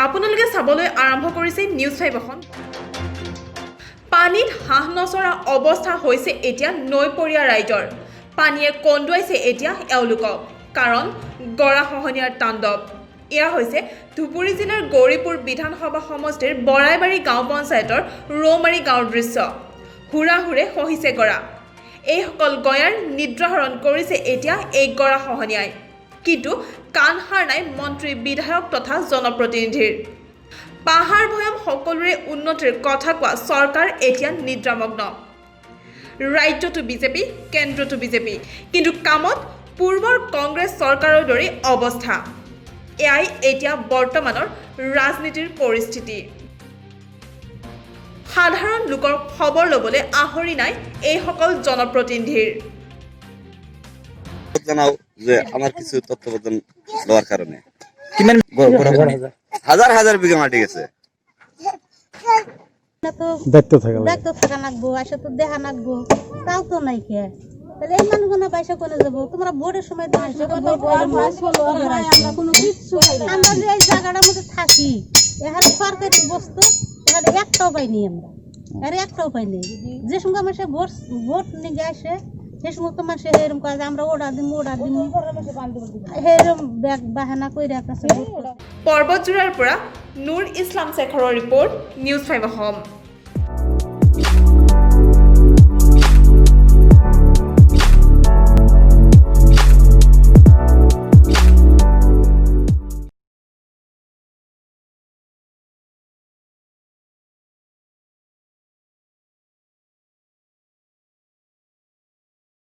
আপোনালোকে চাবলৈ আৰম্ভ কৰিছে নিউজ 5 এখন পানীত হাঁহ নচৰা অৱস্থা হৈছে এতিয়া নৈপৰীয়া ৰাইজৰ পানীয়ে কন্দুৱাইছে এতিয়া এওঁলোকক কাৰণ গৰাখহনীয়াৰ তাণ্ডৱ এয়া হৈছে ধুবুৰী জিলাৰ গৌৰীপুৰ বিধানসভা সমষ্টিৰ বৰাইবাৰী গাঁও পঞ্চায়তৰ ৰৌমাৰী গাঁৱৰ দৃশ্য হুৰাহুৰে খহিছে গৰা এইসকল গয়াৰ নিদ্ৰাহৰণ কৰিছে এতিয়া এই গৰাখহনীয়াই কিন্তু কাণসাৰ নাই মন্ত্ৰী বিধায়ক তথা জনপ্ৰতিনিধিৰ পাহাৰ ভৈয়াম সকলোৰে উন্নতিৰ কথা কোৱা চৰকাৰ এতিয়া নিদ্ৰামগ্ন ৰাজ্যটো বিজেপি কেন্দ্ৰটো বিজেপি কিন্তু কামত পূৰ্বৰ কংগ্ৰেছ চৰকাৰৰ দৰে অৱস্থা এয়াই এতিয়া বৰ্তমানৰ ৰাজনীতিৰ পৰিস্থিতি সাধাৰণ লোকৰ খবৰ ল'বলৈ আহৰি নাই এইসকল জনপ্ৰতিনিধিৰ জানাও যে আমার কিছু তথ্য প্রদান দেওয়ার কারণে কিমান হাজার হাজার বিঘা মাটি গেছে দায়িত্ব থাকা লাগবো আসে তো দেখা লাগবো তাও তো নাই কে তাহলে এই মানুষগুলো পয়সা করে যাবো তোমরা ভোটের সময় আমরা যে এই জায়গাটার মধ্যে থাকি এখানে সরকারি বস্তু এখানে একটাও পাইনি আমরা আর একটাও পাইনি যে সঙ্গে মানুষের ভোট নিয়ে আসে সে সমস্ত মানুষ এরকম কাজ আমরা অর্ডার দিই এরকম ব্যাগ বাহানা করে রাখা পৰ্বতজোৰাৰ পৰা নুৰ ইছলাম শেখৰৰ ৰিপৰ্ট নিউজ 5 অসম।